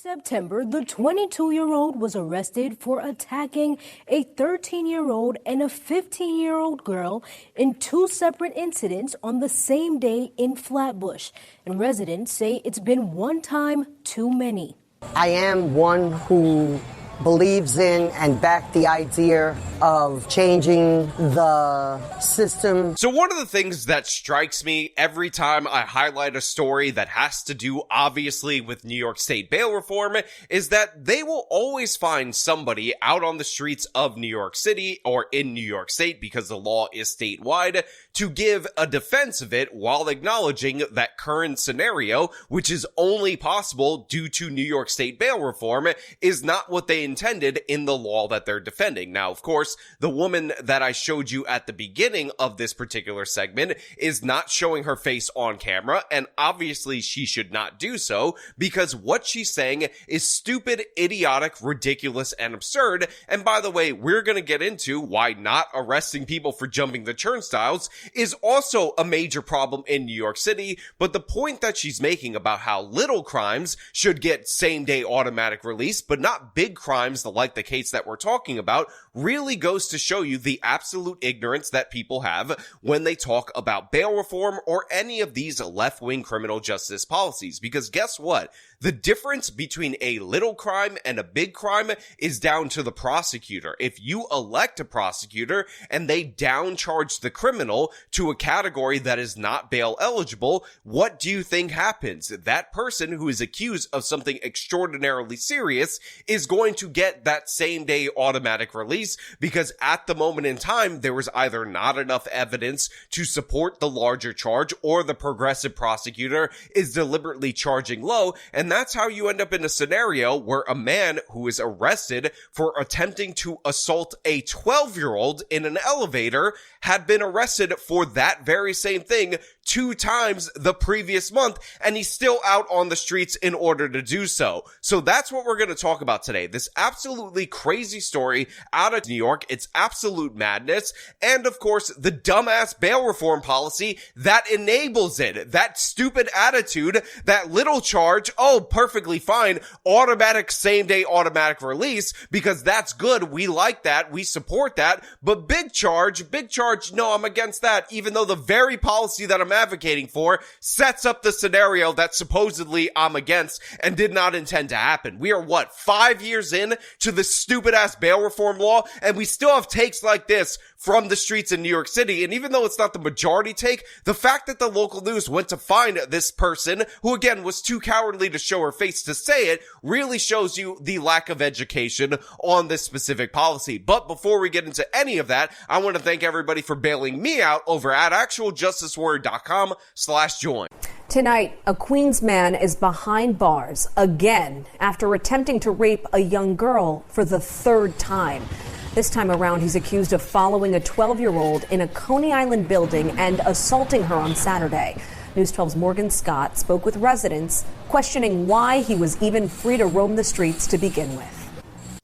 September, the 22-year-old was arrested for attacking a 13-year-old and a 15-year-old girl in two separate incidents on the same day in Flatbush. And residents say it's been one time too many. I am one who believes in and back the idea of changing the system. So one of the things that strikes me every time I highlight a story that has to do obviously with New York State bail reform is that they will always find somebody out on the streets of New York City or in New York State, because the law is statewide, to give a defense of it while acknowledging that current scenario, which is only possible due to New York State bail reform, is not what they intended in the law that they're defending. Now, of course, the woman that I showed you at the beginning of this particular segment is not showing her face on camera, and obviously she should not do so, because what she's saying is stupid, idiotic, ridiculous, and absurd. And by the way, we're going to get into why not arresting people for jumping the turnstiles is also a major problem in New York City. But the point that she's making about how little crimes should get same-day automatic release, but not big crimes like the case that we're talking about, really goes to show you the absolute ignorance that people have when they talk about bail reform or any of these left-wing criminal justice policies. Because guess what? The difference between a little crime and a big crime is down to the prosecutor. If you elect a prosecutor and they downcharge the criminal to a category that is not bail eligible, what do you think happens? That person who is accused of something extraordinarily serious is going to get that same day automatic release, because at the moment in time, there was either not enough evidence to support the larger charge, or the progressive prosecutor is deliberately charging low. And that's how you end up in a scenario where a man who is arrested for attempting to assault a 12-year-old in an elevator had been arrested for that very same thing 2 times the previous month, and he's still out on the streets in order to do so. So that's what we're going to talk about today. This absolutely crazy story out of New York. It's absolute madness. And of course, the dumbass bail reform policy that enables it. That stupid attitude, that little charge, oh, perfectly fine, automatic same-day automatic release, because that's good. We like that. We support that. But big charge, no, I'm against that, even though the very policy that I'm advocating for sets up the scenario that supposedly I'm against and did not intend to happen. We are 5 years in to the stupid ass bail reform law, and we still have takes like this from the streets in New York City. And even though it's not the majority take, the fact that the local news went to find this person, who again was too cowardly to show her face to say it, really shows you the lack of education on this specific policy. But before we get into any of that, I want to thank everybody for bailing me out over at actualjusticeword.com/join. Tonight, a Queens man is behind bars again after attempting to rape a young girl for the 3rd time. This time around, he's accused of following a 12-year-old in a Coney Island building and assaulting her on Saturday. News 12's Morgan Scott spoke with residents, questioning why he was even free to roam the streets to begin with.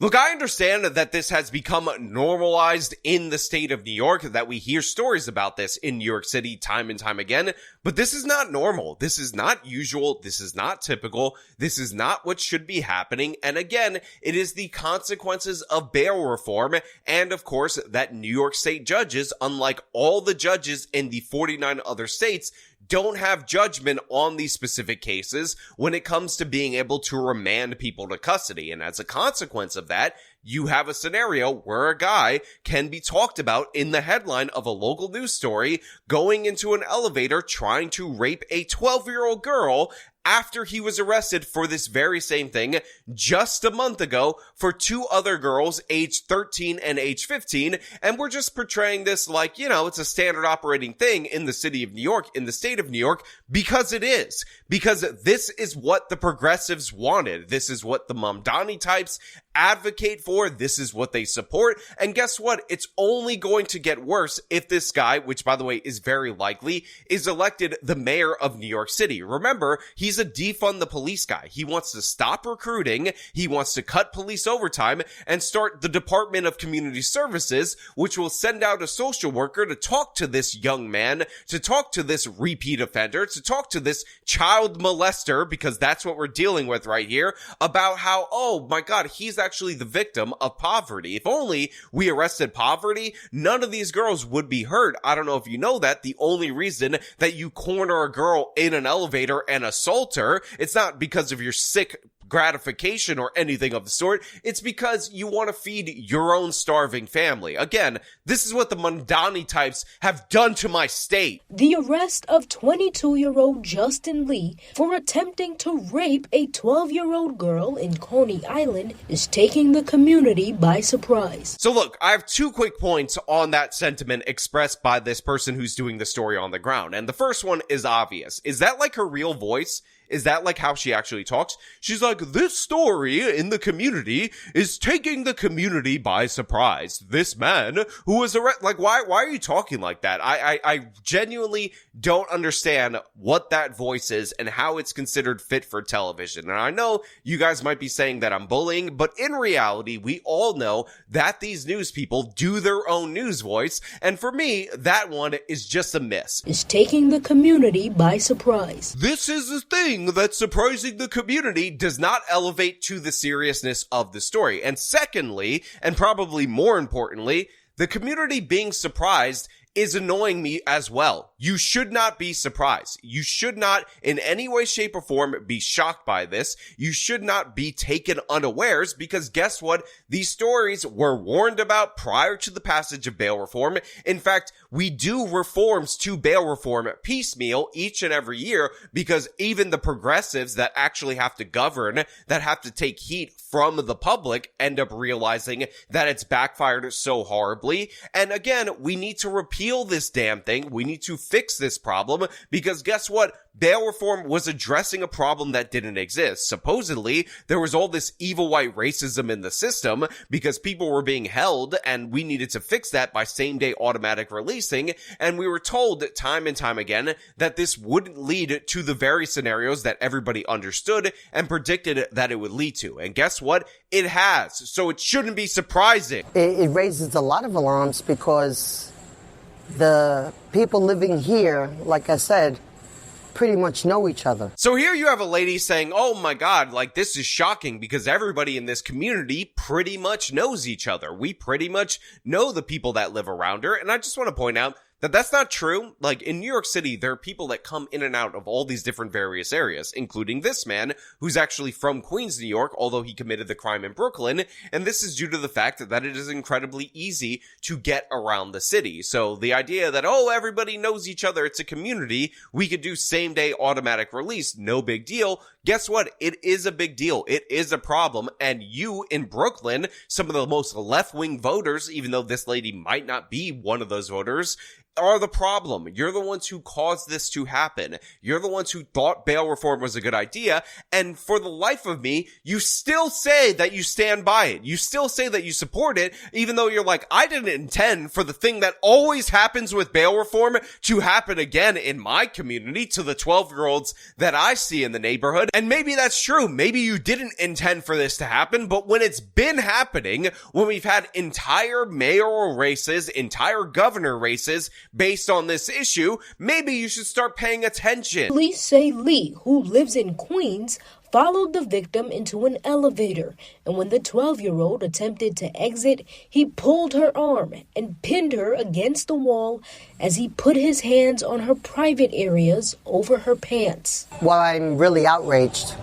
Look, I understand that this has become normalized in the state of New York, that we hear stories about this in New York City time and time again, but this is not normal. This is not usual. This is not typical. This is not what should be happening. And again, it is the consequences of bail reform, and of course, that New York State judges, unlike all the judges in the 49 other states, don't have judgment on these specific cases when it comes to being able to remand people to custody. And as a consequence of that, you have a scenario where a guy can be talked about in the headline of a local news story going into an elevator trying to rape a 12-year-old girl after he was arrested for this very same thing just a month ago for 2 other girls aged 13 and age 15. And we're just portraying this like, it's a standard operating thing in the city of New York, in the state of New York, because it is. Because this is what the progressives wanted. This is what the Mamdani types advocate for. This is what they support. And guess what? It's only going to get worse if this guy, which by the way is very likely, is elected the mayor of New York City. Remember, he's a defund the police guy. He wants to stop recruiting. He wants to cut police overtime and start the Department of Community Services, which will send out a social worker to talk to this young man, to talk to this repeat offender, to talk to this child child molester, because that's what we're dealing with right here, about how, oh my god, he's actually the victim of poverty. If only we arrested poverty, none of these girls would be hurt. I don't know if you know that. The only reason that you corner a girl in an elevator and assault her, it's not because of your sick gratification or anything of the sort. It's because you want to feed your own starving family. Again, this is what the Mondani types have done to my state. The arrest of 22-year-old Justin Lee for attempting to rape a 12-year-old girl in Coney Island is taking the community by surprise. So look, I have two quick points on that sentiment expressed by this person who's doing the story on the ground. And the first one is obvious. Is that like her real voice? Is that like how she actually talks? She's like, this story in the community is taking the community by surprise. This man who was arrested, like, why are you talking like that? I genuinely don't understand what that voice is and how it's considered fit for television. And I know you guys might be saying that I'm bullying, but in reality, we all know that these news people do their own news voice. And for me, that one is just a miss. Is taking the community by surprise. This is the thing that's surprising the community does not elevate to the seriousness of the story. And secondly, and probably more importantly, the community being surprised is annoying me as well. You should not be surprised. You should not in any way, shape, or form be shocked by this. You should not be taken unawares, because guess what? These stories were warned about prior to the passage of bail reform. In fact, we do reforms to bail reform piecemeal each and every year, because even the progressives that actually have to govern, that have to take heat from the public, end up realizing that it's backfired so horribly. And again, we need to repeal this damn thing. We need to fix this problem, because guess what? Bail reform was addressing a problem that didn't exist. Supposedly, there was all this evil white racism in the system because people were being held, and we needed to fix that by same-day automatic releasing. And we were told time and time again that this wouldn't lead to the very scenarios that everybody understood and predicted that it would lead to. And guess what? It has. So it shouldn't be surprising. It raises a lot of alarms because the people living here, like I said, pretty much know each other. So here you have a lady saying, oh my god, like this is shocking because everybody in this community pretty much knows each other. We pretty much know the people that live around her. And I just want to point out that that's not true. Like in New York City, there are people that come in and out of all these different various areas, including this man who's actually from Queens, New York, although he committed the crime in Brooklyn. And this is due to the fact that it is incredibly easy to get around the city. So the idea that, oh, everybody knows each other, it's a community, we could do same day automatic release, no big deal. Guess what? It is a big deal. It is a problem. And you in Brooklyn, some of the most left-wing voters, even though this lady might not be one of those voters, are the problem. You're the ones who caused this to happen. You're the ones who thought bail reform was a good idea. And for the life of me, you still say that you stand by it. You still say that you support it, even though you're like, I didn't intend for the thing that always happens with bail reform to happen again in my community to the 12-year-olds that I see in the neighborhood. And maybe that's true. Maybe you didn't intend for this to happen, but when it's been happening, when we've had entire mayoral races, entire governor races, based on this issue, maybe you should start paying attention. Police say Lee, who lives in Queens, followed the victim into an elevator, and when the 12-year-old attempted to exit, he pulled her arm and pinned her against the wall as he put his hands on her private areas over her pants. Well, I'm really outraged.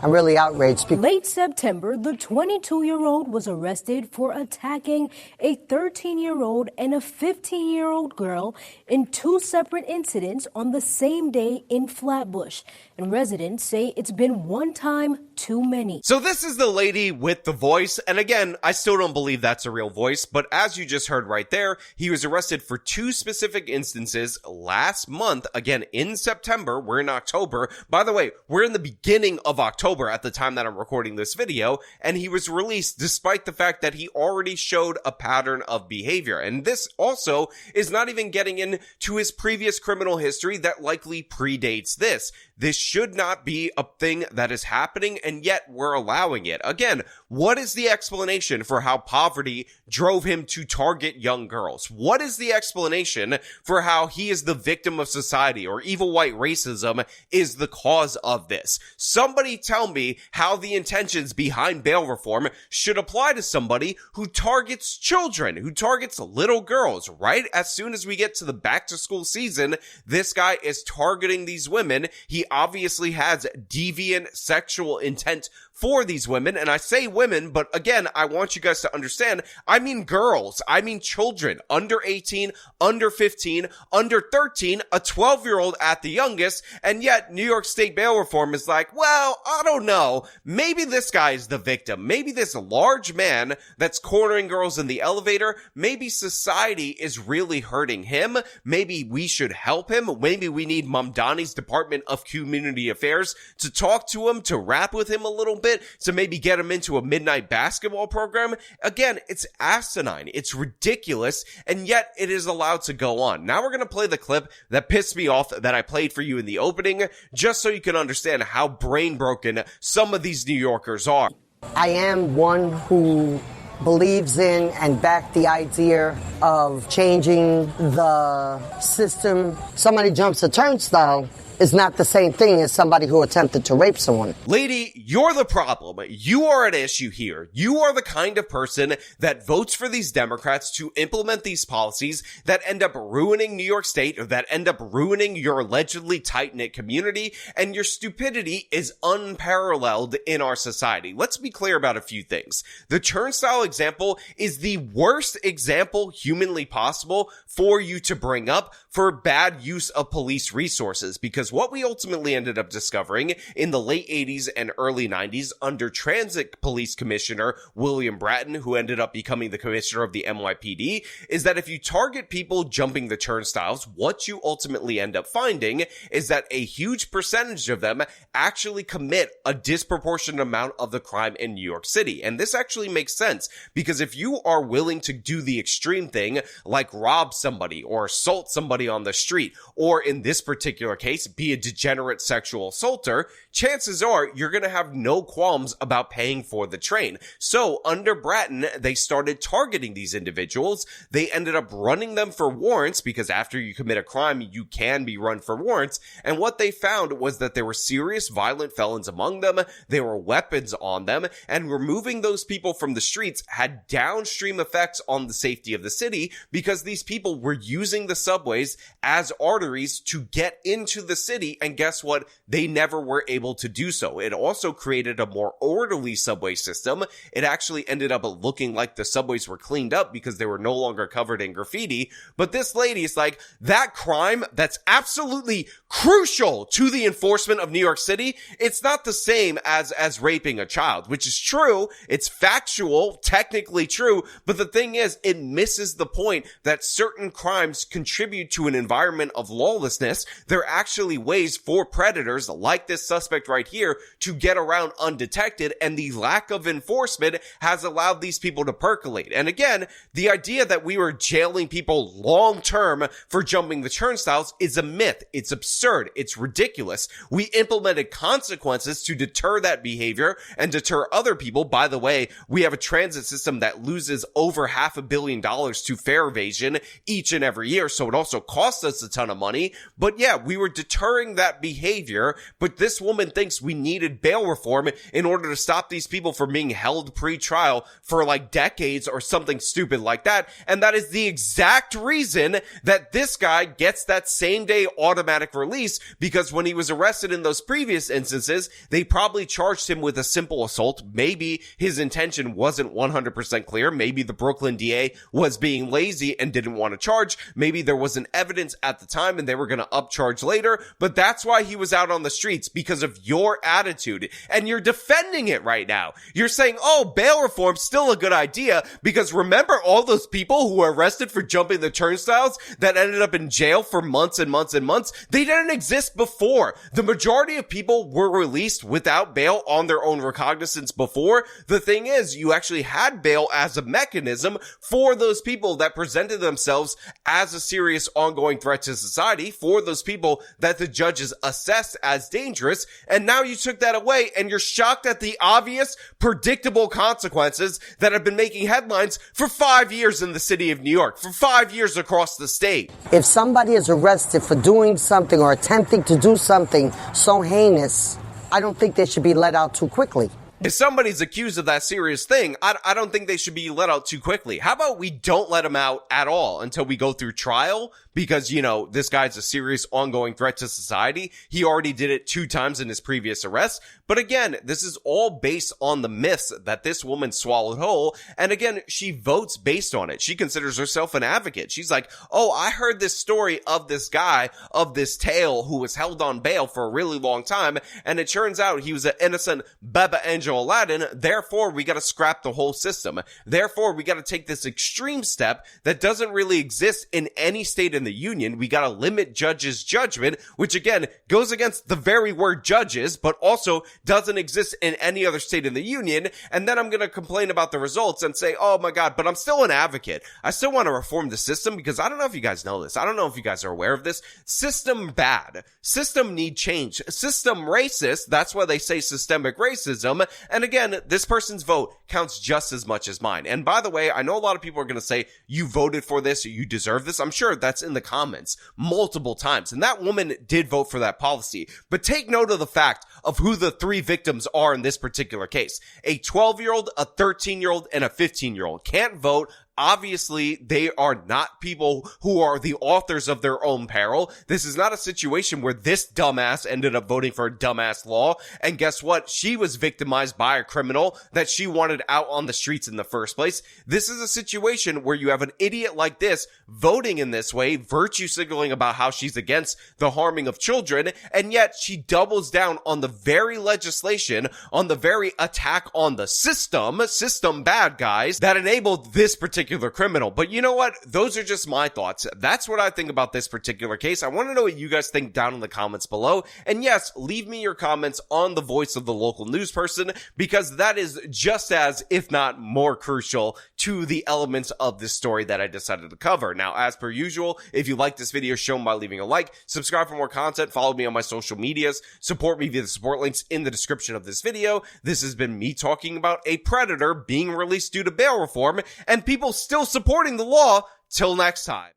Late September, the 22-year-old was arrested for attacking a 13-year-old and a 15-year-old girl in two separate incidents on the same day in Flatbush. And residents say it's been one time too many. So this is the lady with the voice. And again, I still don't believe that's a real voice. But as you just heard right there, he was arrested for two specific instances last month. Again, in September. We're in October. By the way, we're in the beginning of October at the time that I'm recording this video. And he was released despite the fact that he already showed a pattern of behavior. And this also is not even getting into his previous criminal history that likely predates this. This should not be a thing that is happening, and yet we're allowing it. Again, what is the explanation for how poverty drove him to target young girls? What is the explanation for how he is the victim of society, or evil white racism is the cause of this? Somebody tell me how the intentions behind bail reform should apply to somebody who targets children, who targets little girls. Right as soon as we get to the back to school season, this guy is targeting these women. He obviously has deviant sexual intent for these women, and I say women, but again, I want you guys to understand, I mean girls, I mean children, under 18, under 15, under 13, a 12-year-old at the youngest, and yet New York State bail reform is like, well, I don't know, maybe this guy is the victim, maybe this large man that's cornering girls in the elevator, maybe society is really hurting him, maybe we should help him, maybe we need Mamdani's Department of Community Affairs to talk to him, to rap with him a little bit, to maybe get him into a midnight basketball program. Again, it's asinine, it's ridiculous, and yet it is allowed to go on. Now we're going to play the clip that pissed me off that I played for you in the opening, just so you can understand how brain broken some of these New Yorkers are. I am one who believes in and back the idea of changing the system. Somebody jumps a turnstile is not the same thing as somebody who attempted to rape someone. Lady, you're the problem. You are at issue here. You are the kind of person that votes for these Democrats to implement these policies that end up ruining New York State, or that end up ruining your allegedly tight-knit community, and your stupidity is unparalleled in our society. Let's be clear about a few things. The turnstile example is the worst example humanly possible for you to bring up for bad use of police resources, because what we ultimately ended up discovering in the late 80s and early 90s under Transit Police Commissioner William Bratton, who ended up becoming the commissioner of the NYPD, is that if you target people jumping the turnstiles, what you ultimately end up finding is that a huge percentage of them actually commit a disproportionate amount of the crime in New York City. And this actually makes sense, because if you are willing to do the extreme thing, like rob somebody or assault somebody on the street, or in this particular case, be a degenerate sexual assaulter, chances are you're going to have no qualms about paying for the train. So under Bratton, they started targeting these individuals. They ended up running them for warrants, because after you commit a crime, you can be run for warrants. And what they found was that there were serious violent felons among them. There were weapons on them, and removing those people from the streets had downstream effects on the safety of the city, because these people were using the subways as arteries to get into the city, and guess what? They never were able to do so. It also created a more orderly subway system. It actually ended up looking like the subways were cleaned up because they were no longer covered in graffiti. But this lady is like, that crime that's absolutely crucial to the enforcement of New York City, it's not the same as raping a child, which is true. It's factual, technically true, but the thing is, it misses the point that certain crimes contribute to an environment of lawlessness. They're actually ways for predators like this suspect right here to get around undetected, and the lack of enforcement has allowed these people to percolate. And again, the idea that we were jailing people long term for jumping the turnstiles is a myth. It's absurd. It's ridiculous. We implemented consequences to deter that behavior and deter other people. By the way, we have a transit system that loses over $500 million to fare evasion each and every year, so it also costs us a ton of money. But yeah, we were deterring that behavior, but this woman thinks we needed bail reform in order to stop these people from being held pre-trial for like decades or something stupid like that. And that is the exact reason that this guy gets that same day automatic release, because when he was arrested in those previous instances, they probably charged him with a simple assault. Maybe his intention wasn't 100% clear. Maybe the Brooklyn DA was being lazy and didn't want to charge. Maybe there wasn't evidence at the time and they were going to upcharge later, but that's why he was out on the streets, because of your attitude. And you're defending it right now. You're saying, oh, bail reform's still a good idea, because remember all those people who were arrested for jumping the turnstiles that ended up in jail for months and months and months? They didn't exist before. The majority of people were released without bail on their own recognizance before. The thing is, you actually had bail as a mechanism for those people that presented themselves as a serious ongoing threat to society for those people that the judges assessed as dangerous. And now you took that away and you're shocked at the obvious, predictable consequences that have been making headlines for 5 years in the city of New York, for 5 years across the state. If somebody is arrested for doing something or attempting to do something so heinous, I don't think they should be let out too quickly. If somebody's accused of that serious thing, I don't think they should be let out too quickly. How about we don't let them out at all until we go through trial? Because, you know, this guy's a serious ongoing threat to society. He already did it 2 times in his previous arrest. But again, this is all based on the myths that this woman swallowed whole. And again, she votes based on it. She considers herself an advocate. She's like, oh, I heard this story of this guy, of this tale who was held on bail for a really long time. And it turns out he was an innocent Baba Angel Aladdin. Therefore, we got to scrap the whole system. Therefore, we got to take this extreme step that doesn't really exist in any state in the union. We got to limit judges' judgment, which again goes against the very word judges, but also doesn't exist in any other state in the union. And then I'm going to complain about the results and say, oh my God, but I'm still an advocate. I still want to reform the system because I don't know if you guys know this. I don't know if you guys are aware of this. System bad. System need change. System racist. That's why they say systemic racism. And again, this person's vote counts just as much as mine. And by the way, I know a lot of people are going to say, you voted for this, or you deserve this. I'm sure that's in the comments multiple times. And that woman did vote for that policy. But take note of the fact of who the 3 victims are in this particular case. A 12-year-old, a 13-year-old, and a 15-year-old can't vote. Obviously, they are not people who are the authors of their own peril. This is not a situation where this dumbass ended up voting for a dumbass law. And guess what? She was victimized by a criminal that she wanted out on the streets in the first place. This is a situation where you have an idiot like this voting in this way, virtue signaling about how she's against the harming of children. And yet she doubles down on the very legislation, on the very attack on the system bad guys that enabled this particular criminal. But you know what? Those are just my thoughts. That's what I think about this particular case. I want to know what you guys think down in the comments below. And yes, leave me your comments on the voice of the local news person, because that is just as, if not more crucial to the elements of this story that I decided to cover. Now, as per usual, if you like this video, show me by leaving a like, subscribe for more content, follow me on my social medias, support me via the support links in the description of this video. This has been me talking about a predator being released due to bail reform and people still supporting the law. Till next time.